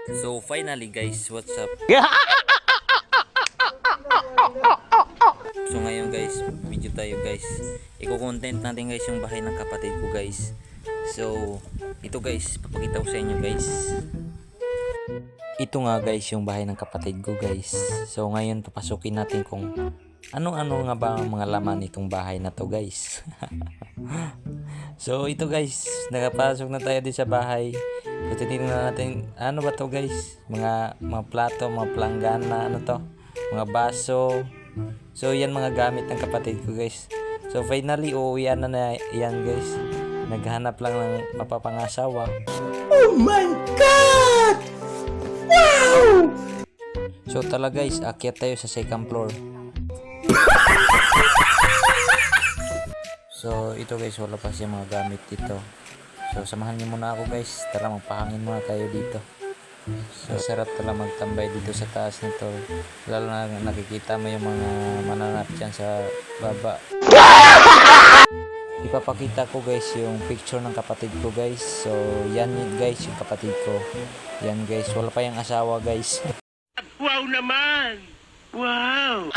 So finally guys, what's up? So ngayon guys, video tayo guys. Iko-content natin guys yung bahay ng kapatid ko guys. So ito guys, papakita ko sa inyo guys. Ito nga guys yung bahay ng kapatid ko guys. So ngayon papasukin natin kung ano-ano nga ba ang mga laman nitong bahay na to guys. So ito guys, nakapasok na tayo din sa bahay. So titingnan natin ano ba to guys, mga plato, mga planggana, ano to, mga baso. So yan mga gamit ng kapatid ko guys. So finally uuwian na yan guys. Naghanap lang ng mapapangasawa. Oh my God! Wow! So tala guys, akyat tayo sa second floor. So ito guys, wala pa siya mga gamit dito. So samahan niyo muna ako guys. Tara, magpahangin muna tayo dito. So sarap tala magtambay dito sa taas nito. Lalo na nakikita mo yung mga mananap dyan sa baba. Ipapakita ko guys yung picture ng kapatid ko guys. So yan guys yung kapatid ko. Yan guys, wala pa yung asawa guys. Wow naman! Wow!